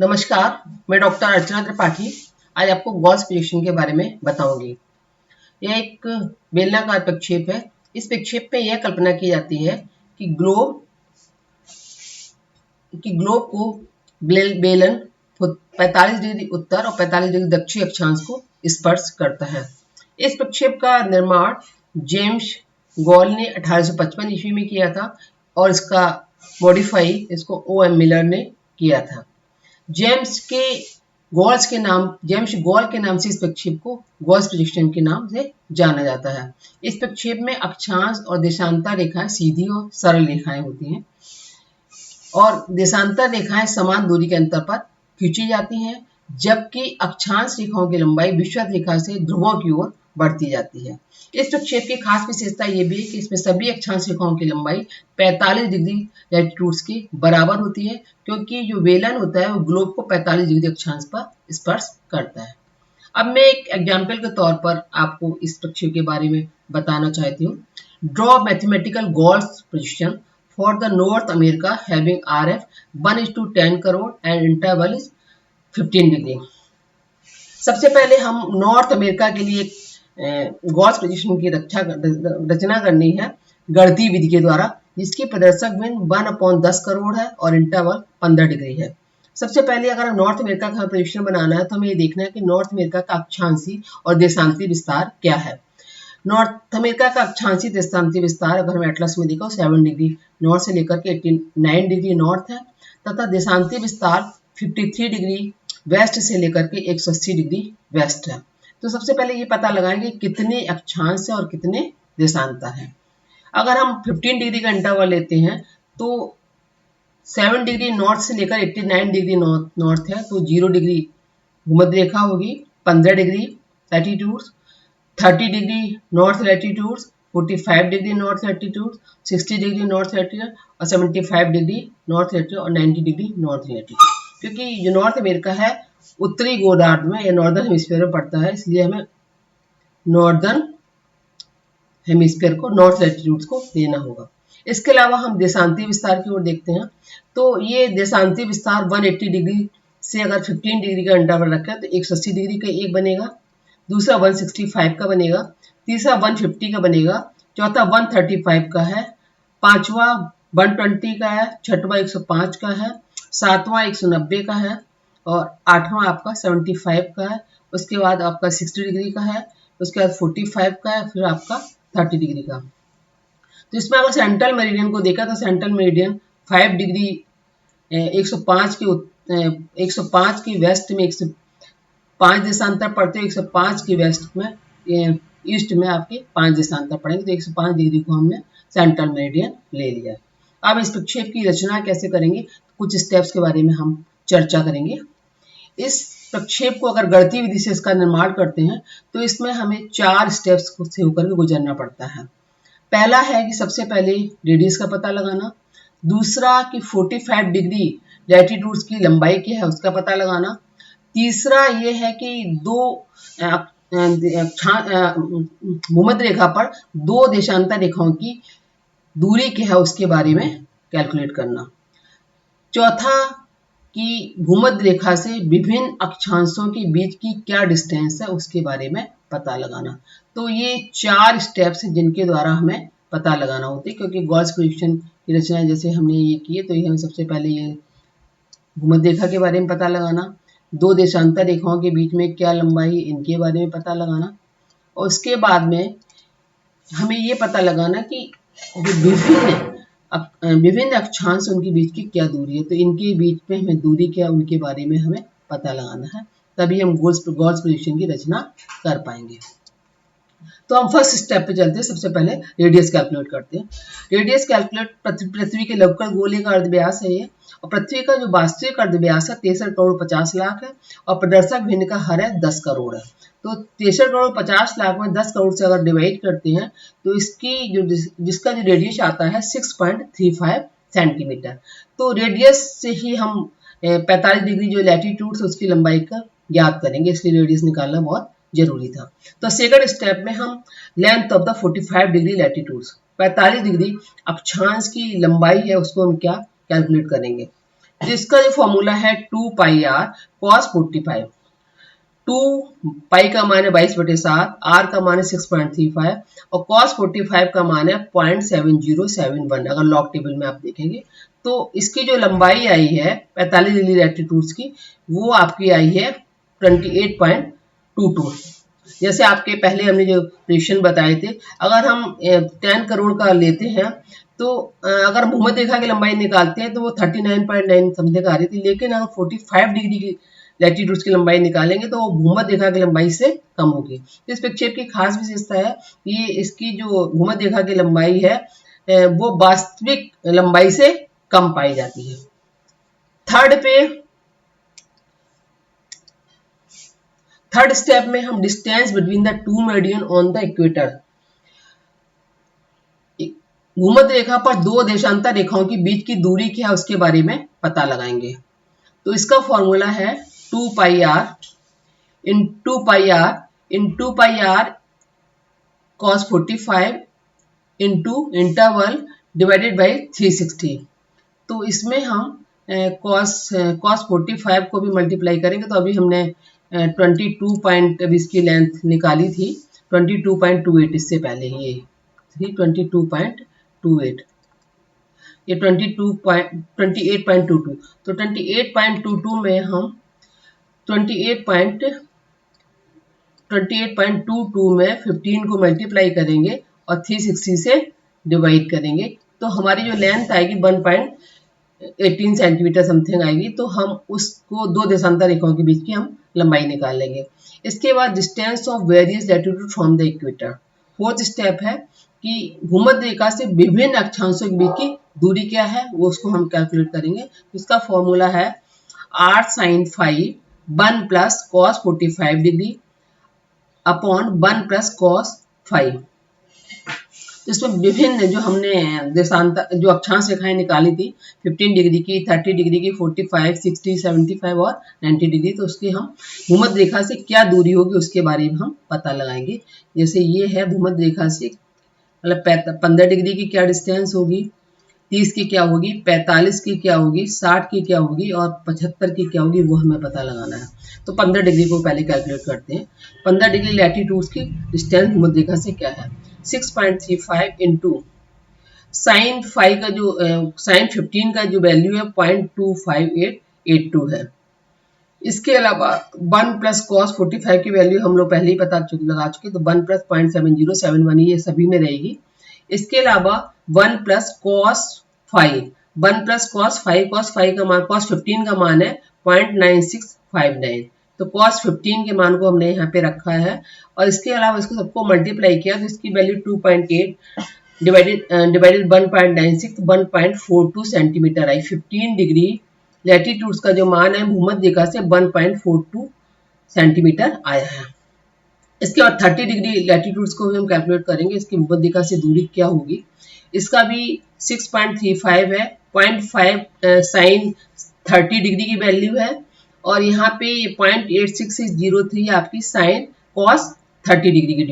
नमस्कार, मैं डॉक्टर अर्चना त्रिपाठी आज आपको गॉस प्रोजेक्शन के बारे में बताऊंगी। यह एक बेलनाकार प्रक्षेप है। इस प्रक्षेप में यह कल्पना की जाती है कि ग्लोब को बेलन 45 डिग्री उत्तर और 45 डिग्री दक्षिण अक्षांश को स्पर्श करता है। इस प्रक्षेप का निर्माण जेम्स गॉल ने 1855 ईस्वी में किया था और इसका मॉडिफाई इसको O.M. मिलर ने किया था। जेम्स गॉल के नाम से इस प्रक्षेप को गॉस प्रोजेक्शन के नाम से जाना जाता है। इस प्रक्षेप में अक्षांश और देशांतर रेखाएं सीधी और सरल रेखाएं होती हैं और देशांतर रेखाएं समान दूरी के अंतर पर खींची जाती हैं, जबकि अक्षांश रेखाओं की लंबाई विषुवत रेखा से ध्रुवों की ओर बढ़ती जाती है। इस प्रक्षेप की खास विशेषता ये भी है कि इसमें सभी अक्षांश रेखाओं की लंबाई 45 डिग्री लैटिट्यूड्स के बराबर होती है, क्योंकि जो बेलन होता है वो ग्लोब को 45 डिग्री अक्षांश पर स्पर्श करता है। अब मैं एक एग्जाम्पल के तौर पर आपको इस प्रक्षेप के बारे में बताना चाहती हूँ। Draw mathematical Gauss projection for the north America having RF 1:10 crore and interval is 15 degree. सबसे पहले हम नॉर्थ अमेरिका के लिए गॉस प्रोजेक्शन की रचना करनी है गणितीय विधि के द्वारा, जिसकी प्रदर्शक बिंदु 1/10 करोड़ है और इंटरवल 15 डिग्री है। सबसे पहले अगर नॉर्थ अमेरिका का प्रोजेक्शन बनाना है तो हमें ये देखना है कि नॉर्थ अमेरिका का अक्षांशी और देशांती विस्तार क्या है। नॉर्थ अमेरिका का अक्षांशी देशांती विस्तार अगर हम एटलस में देखो 7 डिग्री नॉर्थ से लेकर के 89 डिग्री नॉर्थ है, तथा देशांती विस्तार 53 डिग्री वेस्ट से लेकर के 180 डिग्री वेस्ट है। तो सबसे पहले ये पता लगाएंगे कितने अक्षांश है और कितने देशांतर है। अगर हम 15 डिग्री का इंटरवल लेते हैं तो 7 डिग्री नॉर्थ से लेकर 89 डिग्री नॉर्थ है, तो 0 डिग्री भूमध्य रेखा होगी, 15 degree latitude, 30 degree north latitude, 45 degree north latitude, 60 degree north latitude और 75 डिग्री नॉर्थ लैटिट्यूड और 90 डिग्री नॉर्थ लैटिट्यूड। क्योंकि जो नॉर्थ अमेरिका है उत्तरी गोलार्ध में या नॉर्दर्न हेमिस्फीयर में पड़ता है, इसलिए हमें नॉर्दर्न हेमिस्फीयर को नॉर्थ लैटिट्यूड को लेना होगा। इसके अलावा हम देशांती विस्तार की ओर देखते हैं तो ये देशांती विस्तार 180 डिग्री से अगर 15 डिग्री का इंटरवल रखें तो 180 डिग्री का एक बनेगा, दूसरा 165 का बनेगा, तीसरा 150 का बनेगा, चौथा 135 का है, पांचवा 120 का है, छठवां 105 का है, सातवां 190 का है और आठवां आपका 75 का है। उसके बाद आपका 60 डिग्री का है, उसके बाद 45 का है, फिर आपका 30 डिग्री का। तो इसमें अगर सेंट्रल मेरिडियन को देखा तो सेंट्रल मेरिडियन 5 डिग्री 105 की वेस्ट में 105 देशांतर पड़ते हैं, 105 की वेस्ट में ईस्ट में आपके 5 देशांतर पड़ेंगे, तो 105 डिग्री को हमने सेंट्रल मेरिडियन ले लिया। अब इस प्रक्षेप की रचना कैसे करेंगे, कुछ स्टेप्स के बारे में हम चर्चा करेंगे। इस प्रक्षेप को अगर गणितीय विधि से इसका निर्माण करते हैं तो इसमें हमें 4 स्टेप्स से होकर के गुजरना पड़ता है। पहला है कि सबसे पहले रेडियस का पता लगाना, दूसरा कि 45 डिग्री लैटिट्यूड की लंबाई क्या है उसका पता लगाना, तीसरा ये है कि भूमध्य रेखा पर 2 देशांतर रेखाओं की दूरी क्या है उसके बारे में कैलकुलेट करना, चौथा कि भूमध्य रेखा से विभिन्न अक्षांशों के बीच की क्या डिस्टेंस है उसके बारे में पता लगाना। तो ये 4 स्टेप्स हैं जिनके द्वारा हमें पता लगाना होता है, क्योंकि गॉस प्रोजेक्शन की रचना जैसे हमने ये की है तो ये हमें सबसे पहले ये भूमध्य रेखा के बारे में पता लगाना, 2 देशांतर रेखाओं के बीच में क्या लंबाई इनके बारे में पता लगाना, और उसके बाद में हमें ये पता लगाना कि विभिन्न अक्षांश उनके बीच की क्या दूरी है, तो इनके बीच में हमें दूरी क्या उनके बारे में हमें पता लगाना है, तभी हम गॉस प्रोजेक्शन की रचना कर पाएंगे। तो हम फर्स्ट स्टेप पे चलते हैं। सबसे पहले रेडियस कैलकुलेट करते हैं। रेडियस कैलकुलेट पृथ्वी के लवकर गोले का अर्धव्यास है ये, और पृथ्वी का जो वास्तविक अर्धव्यास है 63 करोड़ 50 लाख है और प्रदर्शक भिन्न का हर है 10 करोड़ है। तो 63 करोड़ 50 लाख में 10 करोड़ से अगर डिवाइड करते हैं तो इसकी जो जिसका जो रेडियस आता है 6.35 सेंटीमीटर। तो रेडियस से ही हम 45 डिग्री जो लैटिट्यूड है उसकी लंबाई का ज्ञात करेंगे, इसलिए रेडियस निकालना बहुत जरूरी था। तो सेकंड स्टेप में हम length of the 45 degree latitude 45 degree अक्षांश की लंबाई है उसको हम क्या कैलकुलेट करेंगे। इसका जो फॉर्मूला है 2 पाई आर कॉस 45। 2 पाई का मान है 22/7, आर का मान है 6.35 और कॉस 45 का मान है 0.7071। अगर लॉग टेबल में आप देखेंगे तो इसकी जो लंबाई आई है 45 डिग्री लैटिट्यूड्स की, वो आपकी आई है 28.22। जैसे आपके पहले हमने जो प्रेडिक्शन बताए थे, अगर हम 10 करोड़ का लेते हैं तो अगर भूमध्य रेखा की लंबाई निकालते हैं तो वो 39.9 समथिंग आ रही थी, लेकिन अगर 45 डिग्री की लैटिट्यूड्स की लंबाई निकालेंगे तो वो भूमध्य रेखा की लंबाई से कम होगी। इस प्रक्षेप की खास विशेषता है कि इसकी जो भूमध्य रेखा की लंबाई है वो वास्तविक लंबाई से कम पाई जाती है। थर्ड स्टेप में हम distance between the two meridian on the equator, भूमध्य रेखा पर दो देशांतर रेखाओं के बीच की दूरी क्या है उसके बारे में पता लगाएंगे। तो इसका फॉर्मूला है 2 pi r in 2 pi r cos 45 into interval divided by 360। तो इसमें हम cos 45 को भी मल्टीप्लाई करेंगे। तो अभी हमने 22 पॉइंट अभी इसकी लेंथ निकाली थी 22.28, इससे पहले ये थी 22.28, ये 28.22। तो 28.22 में हम 28.22 में 15 को मल्टीप्लाई करेंगे और 360 से डिवाइड करेंगे तो हमारी जो लेंथ आएगी 1.18 सेंटीमीटर समथिंग आएगी। तो हम उसको दो देशांतर रेखाओं के बीच की हम लंबाई निकाल लेंगे। इसके बाद distance of various latitude from the equator. Fourth step है कि भूमध्य रेखा से विभिन्न अक्षांशों के बीच की दूरी क्या है वो उसको हम कैलकुलेट करेंगे। इसका फॉर्मूला है r sin phi 1 plus cos 45 degree upon 1 plus cos 5। इसमें विभिन्न जो हमने देशांतर जो अक्षांश रेखाएं निकाली थी 15 डिग्री की, 30 डिग्री की, 45, 60, 75 और 90 डिग्री, तो उसकी हम भूमध्य रेखा से क्या दूरी होगी उसके बारे में हम पता लगाएंगे। जैसे ये है भूमध्य रेखा से मतलब 15 डिग्री की क्या डिस्टेंस होगी, 30 की क्या होगी, 45 की क्या होगी, 60 की क्या होगी और 75 की क्या होगी, वो हमें पता लगाना है। तो 15 डिग्री को पहले कैलकुलेट करते हैं। 15 डिग्री लैटिट्यूड की डिस्टेंस भूमध्य रेखा से क्या है, 6.35 इंटू साइन 5 का जो साइन 15 का जो वैल्यू है 0.25882 है। इसके अलावा 1 प्लस कॉस 45 की वैल्यू हम लोग पहले ही पता लगा चुके, तो 1 प्लस 0.7071 ये सभी में रहेगी। इसके अलावा 1 प्लस कॉस 5, 1 प्लस कॉस 5 का मान कॉस 15 का मान है 0.9659, तो कॉस 15 के मान को हमने यहाँ पे रखा है और इसके अलावा इसको सबको मल्टीप्लाई किया तो इसकी वैल्यू 2.8 डिवाइडेड 1.96 1.42 सेंटीमीटर आई। 15 डिग्री लैटिट्यूड्स का जो मान है भूमध्य रेखा से 1.42 सेंटीमीटर आया है। इसके बाद 30 डिग्री लैटिट्यूड्स को भी हम कैलकुलेट करेंगे, इसकी भूमध्य रेखा से दूरी क्या होगी। इसका भी 6.35 है, 0.5 साइन 30 डिग्री की वैल्यू है और यहाँ पे 0.86603 आपकी साइन कॉस 30 डिग्री की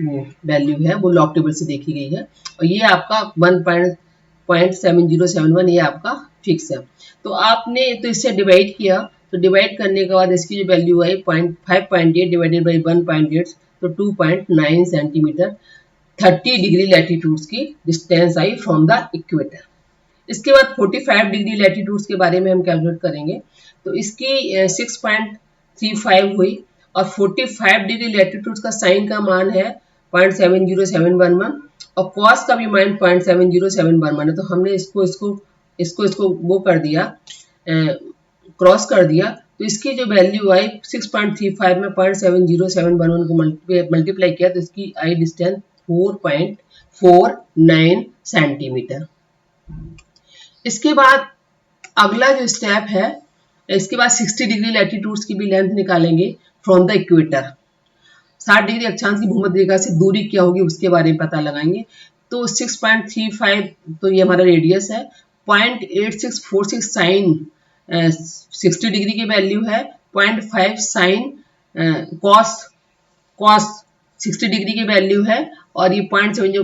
वो वैल्यू है, वो लॉग टेबल से देखी गई है और ये आपका 1.7071 ये आपका फिक्स है। तो आपने तो इससे डिवाइड किया, तो डिवाइड करने के बाद इसकी जो वैल्यू आई 5.8 डिवाइडेड बाई 1.8 तो 2.9 सेंटीमीटर 30 डिग्री लैटिट्यूड्स की distance I from the equator. इसके बाद 45 डिग्री लैटिट्यूड्स के बारे में हम कैलकुलेट करेंगे, तो इसकी 6.35 हुई और 45 डिग्री लैटिट्यूड्स का साइन का मान है 0.70711 और कॉस का भी मान 0.70711 है। तो हमने इसको वो कर दिया, क्रॉस कर दिया, तो इसकी जो वैल्यू आई 6.35 में 0.70711 को मल्टीप्लाई किया तो इसकी आई डिस्टेंस 4.49 सेंटीमीटर। इसके बाद अगला जो स्टेप है, इसके बाद 60 डिग्री लैटिट्यूड्स की भी लेंथ निकालेंगे फ्रॉम द इक्वेटर। 60 डिग्री अक्षांश की भूमध्य रेखा से दूरी क्या होगी उसके बारे में पता लगाएंगे। तो 6.35 तो ये हमारा रेडियस है, 0.8646 साइन 60 डिग्री की वैल्यू है, 0.5 साइन कॉस 60 डिग्री की वैल्यू है और ये 0.7 जो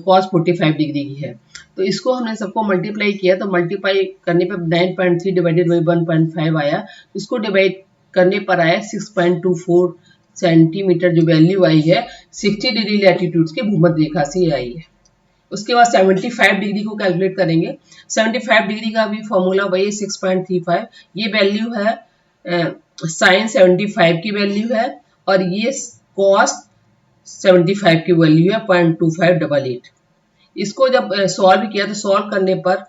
cos 45 डिग्री की है। तो इसको हमने सबको मल्टीप्लाई किया, तो मल्टीप्लाई करने पर 9.3 डिवाइडेड बाई 1.5 आया। इसको डिवाइड करने पर आया 6.24 सेंटीमीटर, जो वैल्यू आई है 60 डिग्री लैटिट्यूड के भूमध्य रेखा से आई है। उसके बाद 75 डिग्री को कैलकुलेट करेंगे। 75 डिग्री का भी फॉर्मूला वही 6.35, ये वैल्यू है साइन 75 की वैल्यू है, और ये कॉस 75 की वैल्यू है 0.2588। इसको जब सॉल्व किया तो सॉल्व करने पर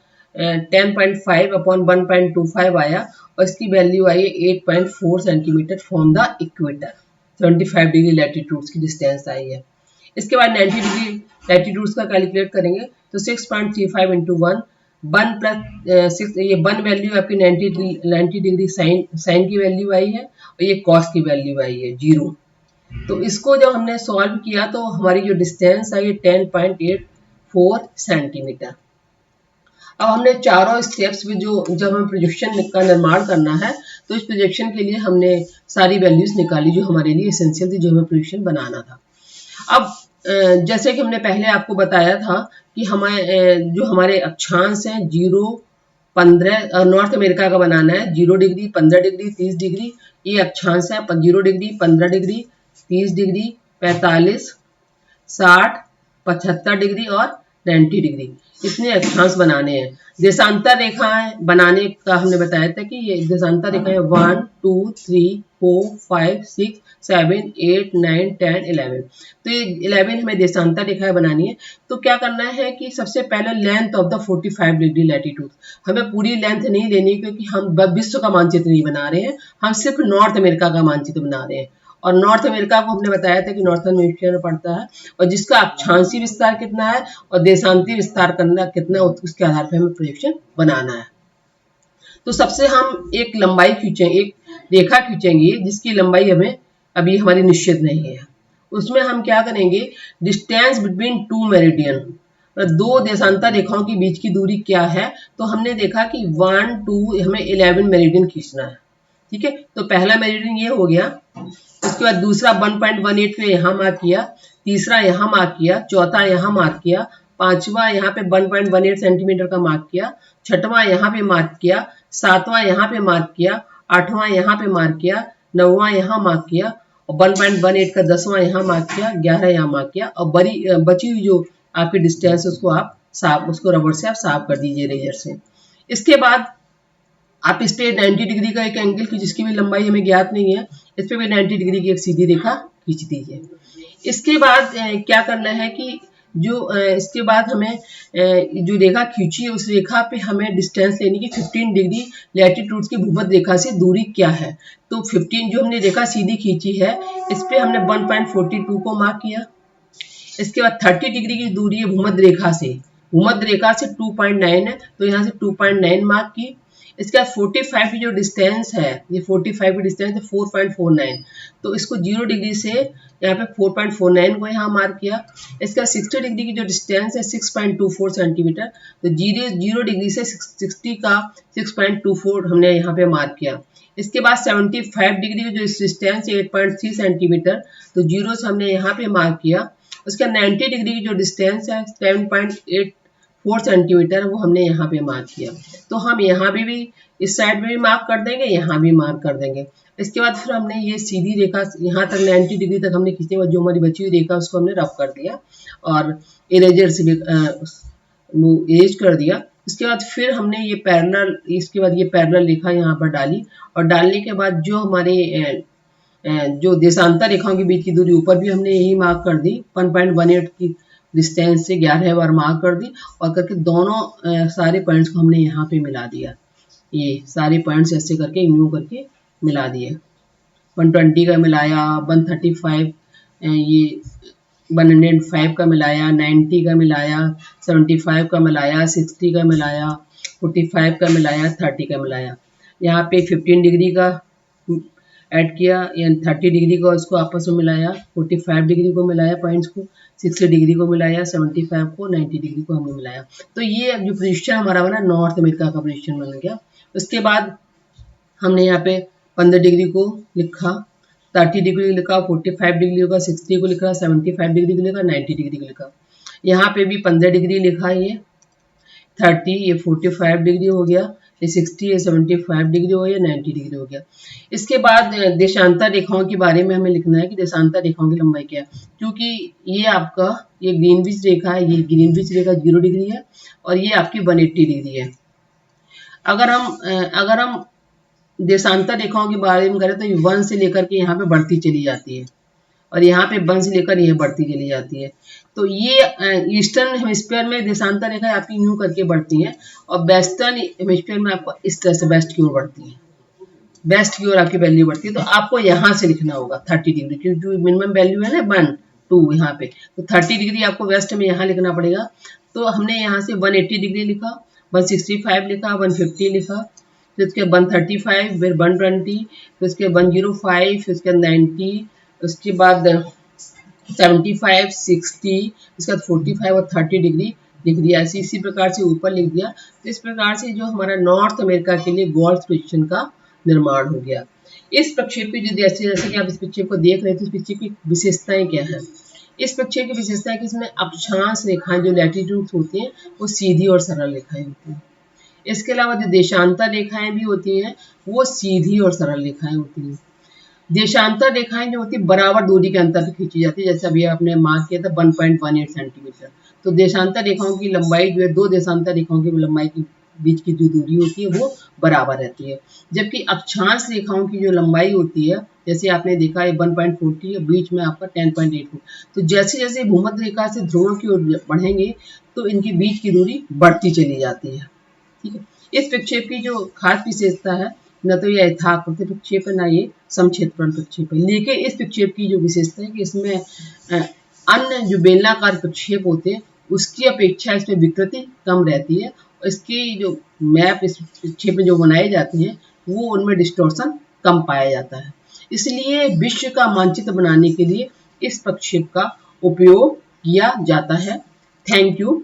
10.5 अपॉन 1.25 आया, और इसकी value I 8.4 centimetre from the equator. 75 degree latitude की डिस्टेंस आई है। इसके बाद 90 डिग्री लैटिट्यूड का कैलकुलेट करेंगे, तो 6.35 इंटू 1 प्लस 6, ये 1 वैल्यू आपकी 90 डिग्री साइन की वैल्यू आई है, और ये कॉस की वैल्यू आई है 0। तो इसको जब हमने सॉल्व किया तो हमारी जो डिस्टेंस आई 10.84 सेंटीमीटर। अब हमने चारों स्टेप्स में जो जब हमें प्रोजेक्शन का निर्माण करना है, तो इस प्रोजेक्शन के लिए हमने सारी वैल्यूज निकाली जो हमारे लिए एसेंशियल थी, जो हमें प्रोजेक्शन बनाना था। अब जैसे कि हमने पहले आपको बताया था कि हमें जो हमारे अक्षांश हैं 0, 15 नॉर्थ अमेरिका का बनाना है 0 डिग्री, 15 डिग्री, 30 डिग्री, ये अक्षांश है 0 डिग्री, 15 डिग्री, 30 डिग्री, 45, 60, 75 डिग्री और 90 डिग्री, इतने अक्षांश बनाने हैं। देशांतर रेखाएं बनाने का हमने बताया था कि ये देशांतर रेखाएं 1, 2, 3, 4, 5, 6, 7, 8, 9, 10, 11। तो ये 11 हमें देशांतर रेखाएं बनानी है। तो क्या करना है कि सबसे पहले length of the 45 degree latitude, हमें पूरी लेंथ नहीं लेनी, क्योंकि हम विश्व का मानचित्र नहीं बना रहे हैं, हम सिर्फ नॉर्थ अमेरिका का मानचित्र बना रहे हैं। और नॉर्थ अमेरिका को हमने बताया था कि नॉर्थर्न हेमिस्फीयर में पड़ता है, और जिसका अक्षांशीय विस्तार कितना है और देशांतीय विस्तार करना कितना है, उसके आधार पर हमें प्रोजेक्शन बनाना है। तो सबसे हम एक लंबाई खींचेंगे, एक रेखा खींचेंगे जिसकी लंबाई हमें अभी हमारी निश्चित नहीं है। उसमें हम क्या करेंगे, डिस्टेंस बिटवीन 2 मेरिडियन, 2 देशांतर रेखाओं के बीच की दूरी क्या है। तो हमने देखा कि 1, 2 हमें 11 मेरिडियन खींचना है। ठीक है, तो पहला मेरिडियन ये हो गया। उसके बाद दूसरा 1.18 पे यहाँ मार्क किया, तीसरा यहाँ मार्क किया, चौथा यहाँ मार्क किया, पांचवा यहाँ पे 1.18 सेंटीमीटर का मार्क किया, छठवां यहाँ पे मार्क किया, सातवां यहाँ पे मार्क किया, आठवां यहाँ पे मार्क किया, नौवां यहाँ मार्क किया, और 1.18 का 10वां यहाँ मार्क किया, 11 यहाँ मार्क किया, और बची हुई जो आपकी डिस्टेंस उसको आप साफ, उसको रबर से आप साफ कर दीजिए रेजर से। इसके बाद आप इस पे 90 डिग्री का एक एंगल की, जिसकी भी लंबाई हमें ज्ञात नहीं है, इस पे भी 90 डिग्री की एक सीधी रेखा खींच दीजिए। इसके बाद क्या करना है कि जो इसके बाद हमें जो रेखा खींची है उस रेखा पे हमें डिस्टेंस लेनी की 15 डिग्री लैटिट्यूड की भूमध्य रेखा से दूरी क्या है। तो 15 जो हमने रेखा सीधी खींची है, इस पे हमने 1.42 को मार्क किया। इसके बाद 30 डिग्री की दूरी है भूमध्य रेखा से, भूमध्य रेखा से 2.9 है, तो यहाँ से 2.9 मार्क की। इसके बाद 45 की जो डिस्टेंस है, ये 45 की डिस्टेंस है 4.49, तो इसको 0 डिग्री से यहाँ पे 4.49 को यहाँ मार्क किया। इसका 60 डिग्री की जो डिस्टेंस है 6.24 सेंटीमीटर, तो 0 डिग्री से 60 का 6.24 हमने यहाँ पे मार्क किया। इसके बाद 75 डिग्री की जो डिस्टेंस है 8.3 सेंटीमीटर, तो 0 से हमने यहाँ पे मार्क किया। उसका 90 डिग्री की जो डिस्टेंस है 7.84 सेंटीमीटर, वो हमने यहाँ पे मार्क किया। तो हम यहाँ भी इस साइड में भी मार्क कर देंगे, यहाँ भी मार्क कर देंगे। इसके बाद फिर हमने ये सीधी रेखा यहाँ तक 90 डिग्री तक हमने खींची, और जो हमारी बची हुई रेखा उसको हमने रफ कर दिया और इरेजर से भी इरेज कर दिया। इसके बाद फिर हमने ये पैरेलल, इसके बाद ये पैरेलल रेखा यहाँ पर डाली, और डालने के बाद जो हमारे जो देशांतर रेखाओं के बीच की दूरी ऊपर भी हमने यही मार्क कर दी, 1.18 की डिस्टेंस से 11 बार मार्क कर दी, और करके दोनों सारे पॉइंट्स को हमने यहाँ पे मिला दिया। ये सारे पॉइंट्स ऐसे करके यूं करके मिला दिए। 120 का मिलाया, 135, ये 105 का मिलाया, 90 का मिलाया, 75 का मिलाया, 60 का मिलाया, 45 का मिलाया, 30 का मिलाया। यहाँ पे 15 डिग्री का ऐड किया, यानी 30 डिग्री को उसको आपस में मिलाया, 45 डिग्री को मिलाया पॉइंट्स को, 60 डिग्री को मिलाया, 75 को, 90 डिग्री को हमने मिलाया। तो ये जो पोजीशन हमारा बना नॉर्थ अमेरिका का पोजीशन बन गया। उसके बाद हमने यहाँ पे 15 डिग्री को लिखा, 30 डिग्री लिखा, 45 डिग्री लिखा, 60 को लिखा, 75 डिग्री लिखा, 90 डिग्री लिखा। यहाँ पे भी 15 डिग्री लिखा है, ये 30, ये 45 डिग्री हो गया, ये 60, ये 75 डिग्री हो गया, 90 डिग्री हो गया। इसके बाद देशांतर रेखाओं के बारे में हमें लिखना है कि देशांतर रेखाओं की लंबाई क्या है, क्योंकि ये आपका ये ग्रीनविच रेखा है, ये ग्रीनविच रेखा 0 डिग्री है और ये आपकी 180 डिग्री है। अगर हम देशांतर रेखाओं के बारे में करें तो ये 1 से लेकर के यहाँ पे बढ़ती चली जाती है और यहाँ पे 1 से लेकर यह बढ़ती चली जाती है। तो ये ईस्टर्न हेमिस्फीयर में देशांतर रेखाएं आपकी यूं करके बढ़ती हैं और वेस्टर्न हेमिस्फीयर में आपको इस तरह से वेस्ट की ओर बढ़ती हैं, वेस्ट की ओर आपकी वैल्यू बढ़ती है। तो आपको यहाँ से लिखना होगा 30 डिग्री, क्योंकि मिनिमम वैल्यू है ना 1 2 यहाँ पे, तो 30 डिग्री आपको वेस्ट में यहाँ लिखना पड़ेगा। तो हमने यहाँ से 180 डिग्री लिखा, 165 लिखा, 150 लिखा, फिर उसके 135, फिर 120, फिर उसके 105, फिर उसके 90, उसके बाद 75, 60, इसके बाद 45 और 30 डिग्री लिख दिया। इसी प्रकार से ऊपर लिख दिया। तो इस प्रकार से जो हमारा नॉर्थ अमेरिका के लिए गोल्फ पोजीशन का निर्माण हो गया। इस प्रक्षेप की जो जैसे कि आप इस प्रक्षेप को देख रहे थे, इस प्रक्षेप की विशेषताएं क्या है? इस प्रक्षेप की विशेषता है कि इसमें अक्षांश रेखाएं जो लैटिट्यूड होती हैं वो सीधी और सरल रेखाएं होती हैं। इसके अलावा जो देशांतर रेखाएं भी होती हैं वो सीधी और सरल रेखाएं होती हैं। देशांतर रेखाएं जो होती है बराबर दूरी के अंतर पर खींची जाती है, जैसे अभी आपने मार्क किया था 1.18 सेंटीमीटर। तो देशांतर रेखाओं की लंबाई जो है, दो देशांतर रेखाओं की लंबाई के बीच की जो दूरी होती है वो बराबर रहती है। जबकि अक्षांश रेखाओं की जो लंबाई होती है, जैसे आपने देखा है 1.40 है, बीच में आपका 10.84। तो जैसे जैसे भूमध्य रेखा से ध्रुवों की ओर बढ़ेंगे तो इनकी बीच की दूरी बढ़ती चली जाती है। ठीक है। इस प्रक्षेप की जो खास विशेषता है, न तो ये यथाकृति प्रक्षेप है, ना ये समक्षेत्रफल प्रक्षेप है, लेकिन इस प्रक्षेप की जो विशेषता है कि इसमें अन्य जो बेलनाकार प्रक्षेप होते हैं उसकी अपेक्षा इसमें विकृति कम रहती है। इसकी जो मैप इस प्रक्षेप में जो बनाए जाते हैं वो उनमें डिस्टॉर्शन कम पाया जाता है। इसलिए विश्व का मानचित्र बनाने के लिए इस प्रक्षेप का उपयोग किया जाता है। Thank you.